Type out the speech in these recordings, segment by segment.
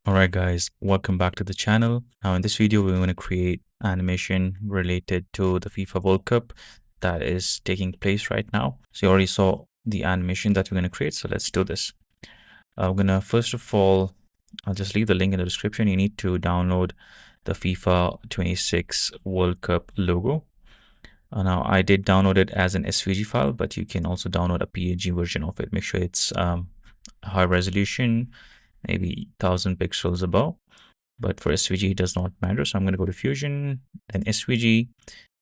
Alright guys, welcome back to the channel. Now in this video we're going to create animation related to the FIFA World Cup that is taking place right now. So you already saw the animation that we're going to create, so let's do this. I'm going to first of all, I'll just leave the link in the description. You need to download the FIFA 26 World Cup logo. Now I did download it as an SVG file, but you can also download a PNG version of it. Make sure it's high resolution, maybe 1000 pixels above, but for SVG it does not matter. So I'm going to go to Fusion, then SVG,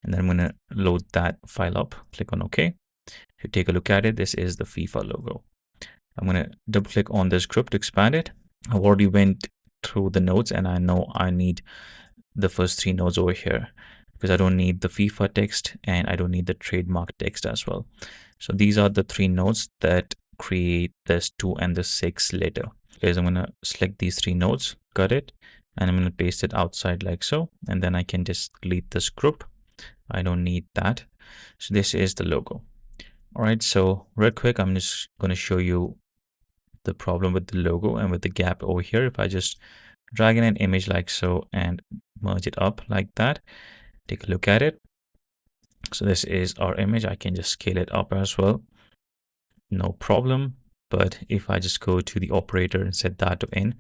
and then I'm going to load that file up. Click on OK. If you take a look at it, this is the FIFA logo. I'm going to double click on this group to expand it. I've already went through the nodes and I know I need the first three nodes over here because I don't need the FIFA text and I don't need the trademark text as well. So these are the three nodes that create this 2 and the 6 later. Okay, so I'm going to select these three nodes, cut it, and I'm going to paste it outside like so. And then I can just delete this group. I don't need that. So this is the logo. All right, so real quick, I'm just going to show you the problem with the logo and with the gap over here. If I just drag in an image like so and merge it up like that, take a look at it. So this is our image. I can just scale it up as well, no problem. But if I just go to the operator and set that to in,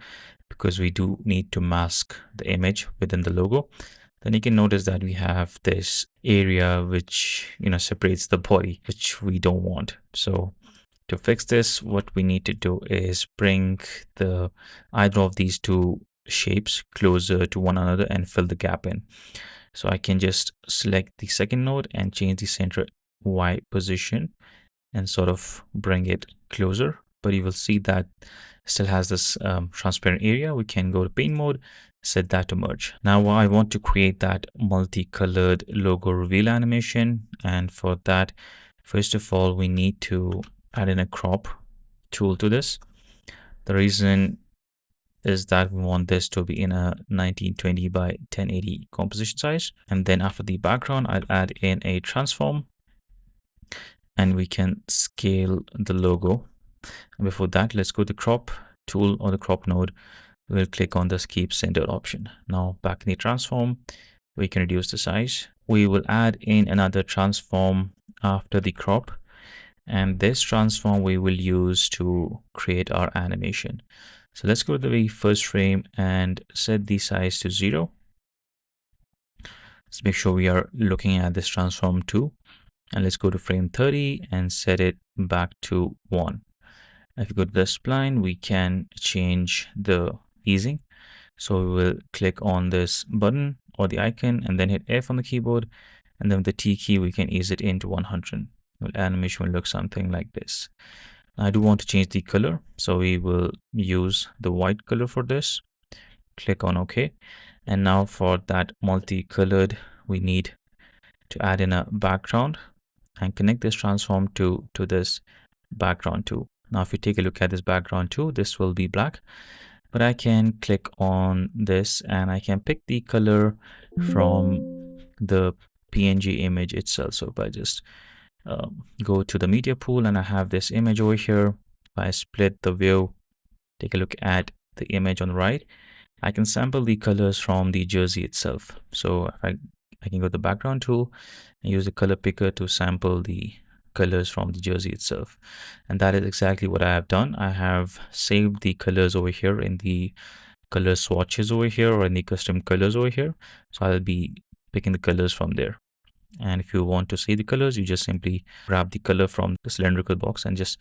because we do need to mask the image within the logo, then you can notice that we have this area which separates the body, which we don't want. So to fix this, what we need to do is bring the either of these two shapes closer to one another and fill the gap in. So I can just select the second node and change the center Y position and sort of bring it closer, but you will see that still has this transparent area. We can go to paint mode, set that to merge. Now I want to create that multicolored logo reveal animation, and for that, first of all, we need to add in a crop tool to this. The reason is that we want this to be in a 1920 by 1080 composition size, and then after the background I'll add in a transform and we can scale the logo. And before that, let's go to crop tool or the crop node. We'll click on this keep center option. Now back in the transform, we can reduce the size. We will add in another transform after the crop, and this transform we will use to create our animation. So let's go to the first frame and set the size to 0. Let's make sure we are looking at this transform 2. And let's go to frame 30 and set it back to 1. If you go to the spline, we can change the easing. So we will click on this button or the icon and then hit F on the keyboard. And then with the T key, we can ease it into 100. The animation will look something like this. I do want to change the color. So we will use the white color for this. Click on OK. And now for that multicolored, we need to add in a background and connect this transform to this background too. Now, if you take a look at this background too, this will be black, but I can click on this and I can pick the color from the PNG image itself. So if I just go to the media pool and I have this image over here, if I split the view, take a look at the image on the right, I can sample the colors from the jersey itself. So I can go to the background tool and use the color picker to sample the colors from the jersey itself. And that is exactly what I have done. I have saved the colors over here in the color swatches over here or in the custom colors over here. So I'll be picking the colors from there. And if you want to see the colors, you just simply grab the color from the cylindrical box and just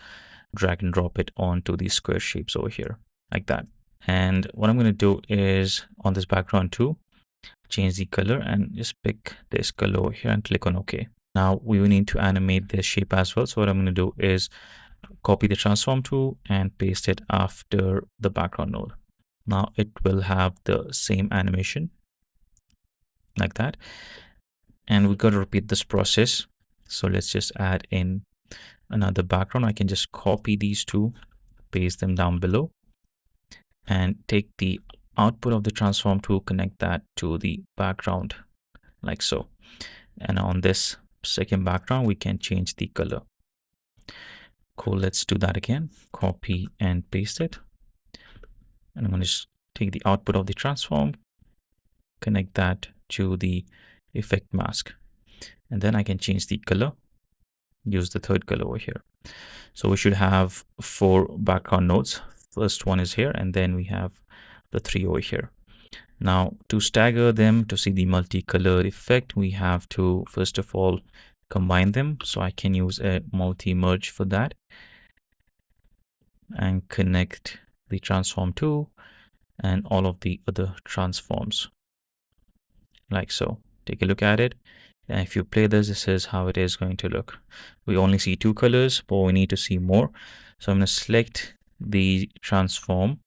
drag and drop it onto the square shapes over here like that. And what I'm going to do is on this background too, change the color and just pick this color over here and click on OK. Now we will need to animate this shape as well. So what I'm going to do is copy the transform tool and paste it after the background node. Now it will have the same animation like that. And we got to repeat this process. So let's just add in another background. I can just copy these two, paste them down below, and take the output of the transform tool, connect that to the background like so. And on this second background, we can change the color. Cool, let's do that again. Copy and paste it. And I'm going to just take the output of the transform, connect that to the effect mask. And then I can change the color, use the third color over here. So we should have 4 background nodes. First one is here, and then we have the 3 over here. Now to stagger them to see the multicolored effect, we have to first of all combine them. So I can use a multi-merge for that and connect the transform to and all of the other transforms like so. Take a look at it. And if you play this is how it is going to look. We only see 2 colors, but we need to see more. So I'm going to select the transform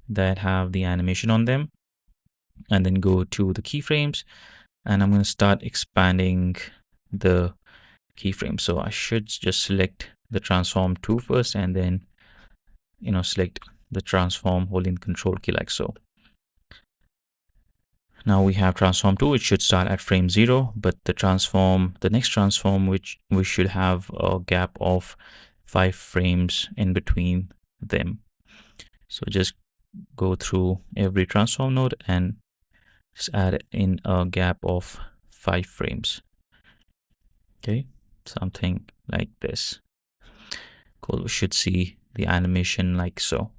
that have the animation on them and then go to the keyframes, and I'm going to start expanding the keyframe. So I should just select the transform 2 first and then select the transform holding the control key like so. Now we have transform 2, which should start at frame 0, but the next transform, which we should have a gap of 5 frames in between them. So just go through every transform node and just add in a gap of 5 frames. Okay, something like this. Cool, we should see the animation like so.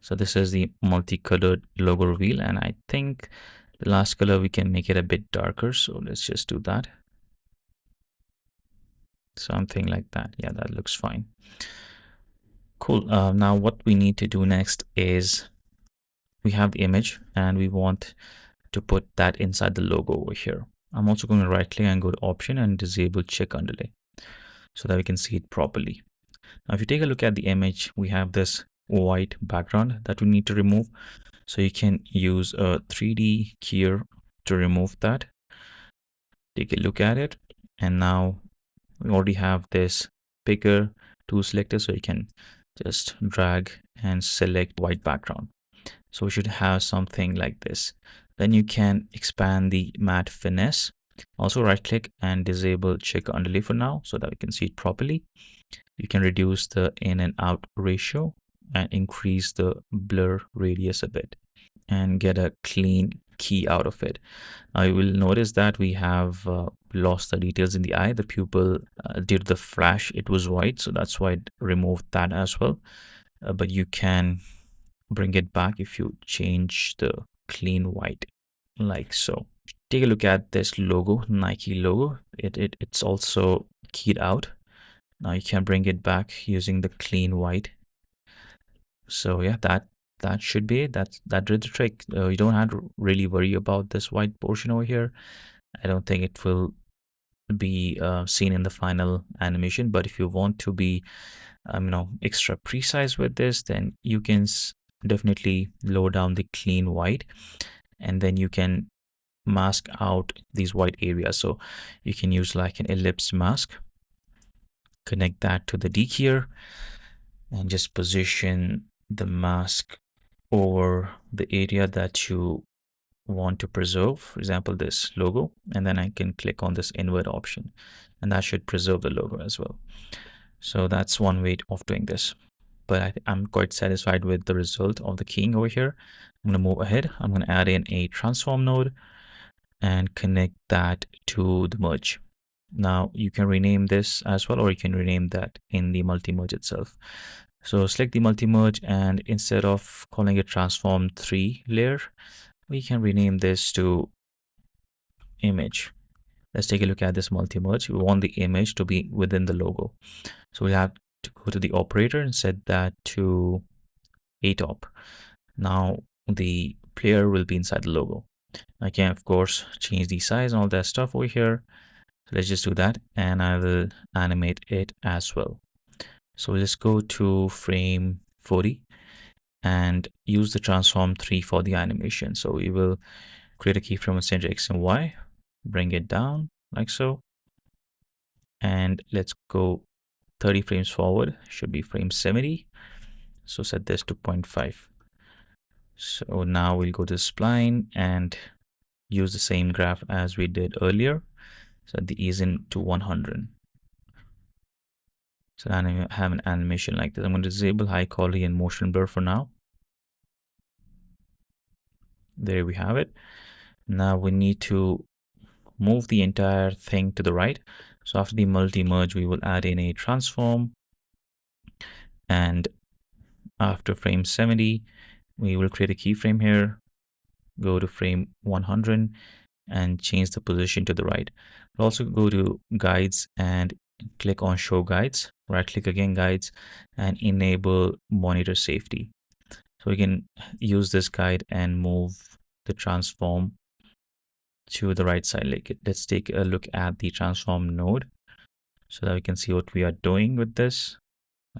So this is the multicolored logo reveal, and I think the last color we can make it a bit darker. So let's just do that. Something like that. Yeah, that looks fine. Cool. Now what we need to do next is we have the image and we want to put that inside the logo over here. I'm also going to right click and go to option and disable check underlay so that we can see it properly. Now, if you take a look at the image, we have this white background that we need to remove. So you can use a 3D keyer to remove that. Take a look at it. And now we already have this picker tool selector. So you can just drag and select white background. So we should have something like this. Then you can expand the matte finesse. Also right click and disable check underlay for now so that we can see it properly. You can reduce the in and out ratio and increase the blur radius a bit and get a clean key out of it. Now you will notice that we have lost the details in the eye. The pupil, due to the flash, it was white, so that's why it removed that as well. But you can bring it back if you change the clean white like so. Take a look at this logo, Nike logo. It's also keyed out. Now you can bring it back using the clean white. So yeah, that should be it. That did the trick. You don't have to really worry about this white portion over here. I don't think it will be seen in the final animation, but if you want to be extra precise with this, then you can definitely lower down the clean white, and then you can mask out these white areas. So you can use like an ellipse mask, connect that to the D keyer, and just position the mask over the area that you want to preserve, for example this logo, and then I can click on this invert option and that should preserve the logo as well. So that's one way of doing this, but I'm quite satisfied with the result of the keying over here. I'm going to move ahead. I'm going to add in a transform node and connect that to the merge. Now you can rename this as well, or you can rename that in the multi-merge itself. So select the multi-merge, and instead of calling it transform 3 layer, we can rename this to image. Let's take a look at this multi-merge. We want the image to be within the logo. So we'll have to go to the operator and set that to atop. Now the player will be inside the logo. I can of course change the size and all that stuff over here. So let's just do that, and I will animate it as well. So let's go to frame 40 and use the transform 3 for the animation. So we will create a keyframe of center X and Y, bring it down like so, and let's go 30 frames forward, should be frame 70. So set this to 0.5. So now we'll go to spline and use the same graph as we did earlier. So the ease in to 100. So I have an animation like this. I'm going to disable high quality and motion blur for now. There we have it. Now we need to move the entire thing to the right. So after the multi-merge, we will add in a transform. And after frame 70, we will create a keyframe here, go to frame 100 and change the position to the right. We'll also go to guides and click on show guides, right click again guides and enable monitor safety. So we can use this guide and move the transform to the right side. Like let's take a look at the transform node so that we can see what we are doing with this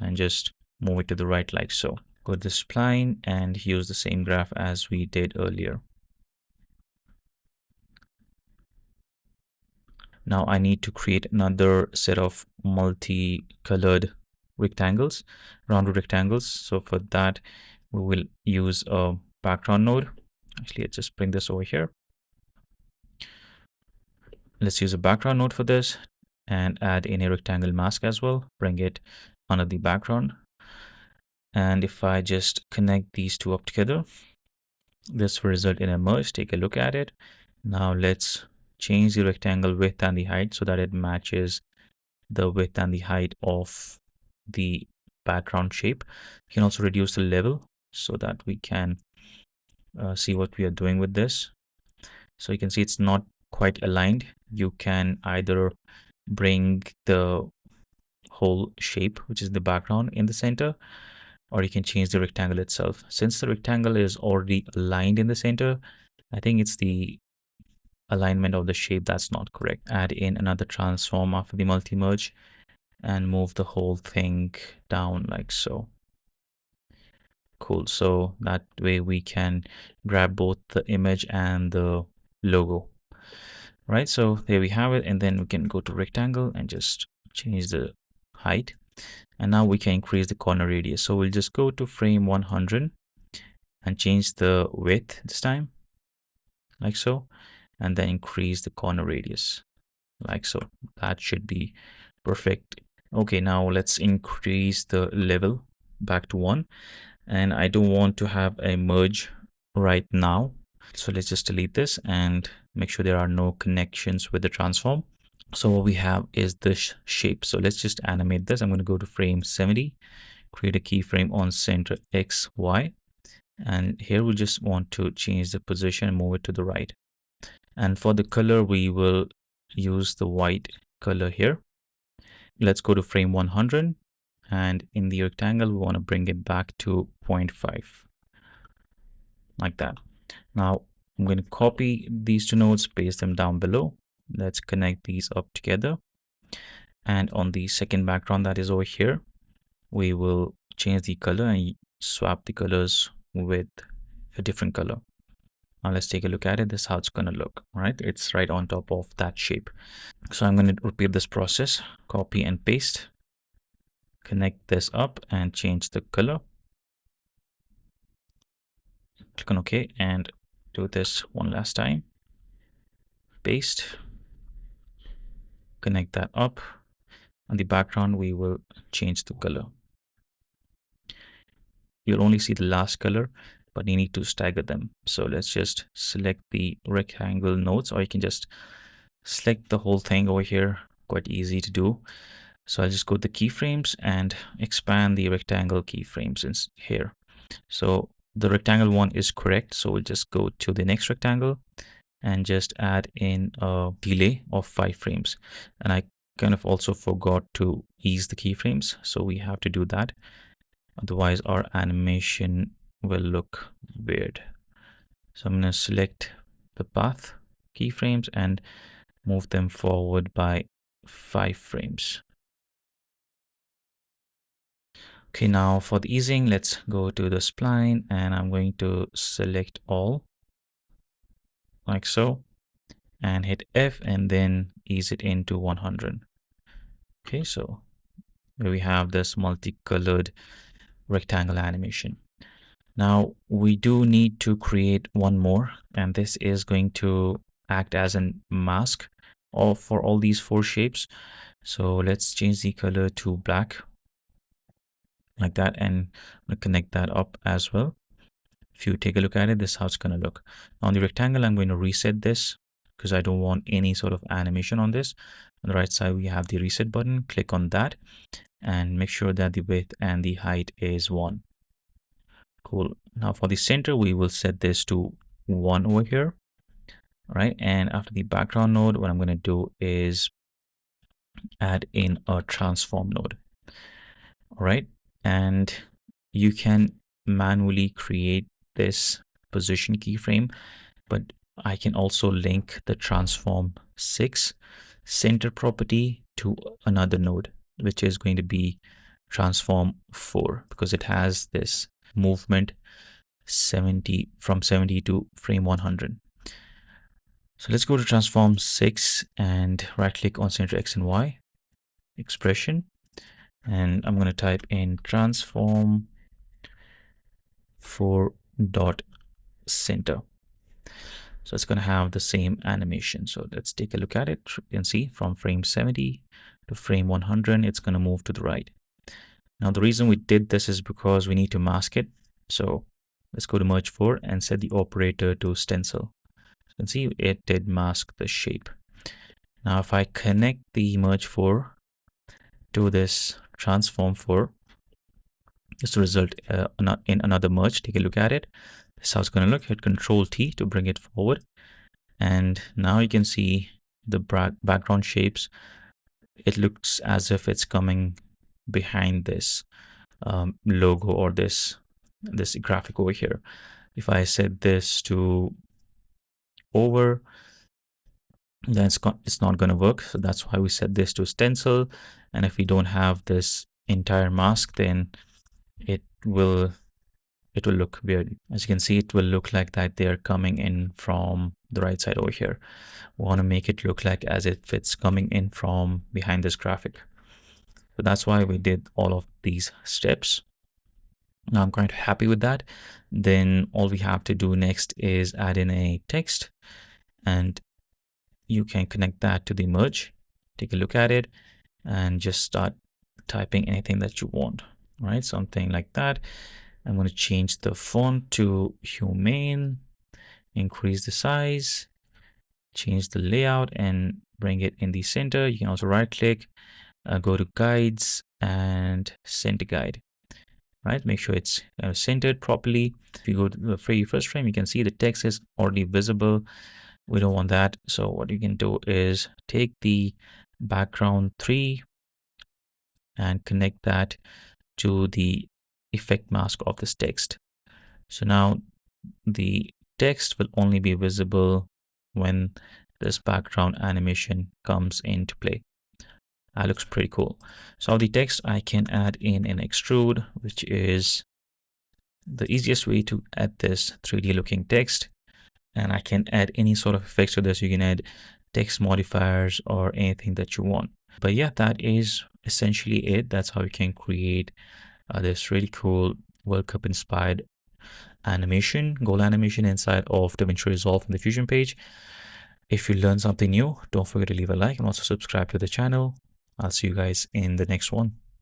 and just move it to the right like so. Go to the spline and use the same graph as we did earlier. Now I need to create another set of multicolored rectangles, rounded rectangles. So for that, we will use a background node. Actually, let's just bring this over here. Let's use a background node for this and add in a rectangle mask as well. Bring it under the background. And if I just connect these two up together, this will result in a merge. Take a look at it. Now let's change the rectangle width and the height so that it matches the width and the height of the background shape. You can also reduce the level so that we can see what we are doing with this. So you can see it's not quite aligned. You can either bring the whole shape, which is the background, in the center, or you can change the rectangle itself. Since the rectangle is already aligned in the center, I think it's the alignment of the shape that's not correct. Add in another transform after the multi-merge and move the whole thing down like so. Cool. So that way we can grab both the image and the logo. Right. So there we have it. And then we can go to rectangle and just change the height. And now we can increase the corner radius. So we'll just go to frame 100 and change the width this time like so, and then increase the corner radius like so. That should be perfect. Okay, now let's increase the level back to 1. And I don't want to have a merge right now. So let's just delete this and make sure there are no connections with the transform. So what we have is this shape. So let's just animate this. I'm going to go to frame 70, create a keyframe on center X, Y. And here we just want to change the position and move it to the right. And for the color, we will use the white color here. Let's go to frame 100. And in the rectangle, we want to bring it back to 0.5 like that. Now I'm going to copy these two nodes, paste them down below. Let's connect these up together. And on the second background that is over here, we will change the color and swap the colors with a different color. Now let's take a look at it. This is how it's going to look, right? It's right on top of that shape. So I'm going to repeat this process, copy and paste, connect this up and change the color. Click on OK and do this one last time. Paste, connect that up. On the background, we will change the color. You'll only see the last color, but you need to stagger them. So let's just select the rectangle nodes, or you can just select the whole thing over here. Quite easy to do. So I'll just go to the keyframes and expand the rectangle keyframes in here. So the rectangle one is correct. So we'll just go to the next rectangle and just add in a delay of 5 frames. And I kind of also forgot to ease the keyframes. So we have to do that. Otherwise our animation will look weird. So I'm going to select the path keyframes and move them forward by 5 frames. Okay, now for the easing, let's go to the spline and I'm going to select all like so and hit F and then ease it into 100. Okay, so here we have this multicolored rectangle animation. Now we do need to create one more, and this is going to act as a mask all for all these four shapes. So let's change the color to black like that, and I'm going to connect that up as well. If you take a look at it, this is how it's going to look. Now on the rectangle, I'm going to reset this because I don't want any sort of animation on this. On the right side, we have the reset button. Click on that and make sure that the width and the height is 1. Cool. Now for the center, we will set this to 1 over here. All right. And after the background node, what I'm going to do is add in a transform node. All right. And you can manually create this position keyframe, but I can also link the transform 6 center property to another node, which is going to be transform 4, because it has this movement 70 from 70 to frame 100. So let's go to transform 6 and right click on center X and Y expression. And I'm going to type in transform 4 dot center. So it's going to have the same animation. So let's take a look at it. You can see from frame 70 to frame 100, it's going to move to the right. Now, the reason we did this is because we need to mask it. So let's go to merge 4 and set the operator to stencil. You can see it did mask the shape. Now, if I connect the merge 4 to this transform 4, this will result in another merge. Take a look at it. This is how it's going to look. Hit Control T to bring it forward. And now you can see the background shapes. It looks as if it's coming behind this logo or this graphic over here. If I set this to over, then it's not going to work. So that's why we set this to stencil. And if we don't have this entire mask, then it will look weird. As you can see, it will look like that they're coming in from the right side over here. We want to make it look like as if it's coming in from behind this graphic. So that's why we did all of these steps. Now I'm quite happy with that. Then all we have to do next is add in a text, and you can connect that to the merge. Take a look at it and just start typing anything that you want, right? Something like that. I'm going to change the font to Humane, increase the size, change the layout, and bring it in the center. You can also right click, go to guides and center guide, right? Make sure it's centered properly. If you go to the very first frame, you can see the text is already visible. We don't want that. So what you can do is take the background 3 and connect that to the effect mask of this text. So now the text will only be visible when this background animation comes into play. That looks pretty cool. So the text, I can add in an extrude, which is the easiest way to add this 3D looking text. And I can add any sort of effects to this. You can add text modifiers or anything that you want. But yeah, that is essentially it. That's how you can create this really cool World Cup inspired animation, goal animation inside of DaVinci Resolve from the Fusion page. If you learned something new, don't forget to leave a like and also subscribe to the channel. I'll see you guys in the next one.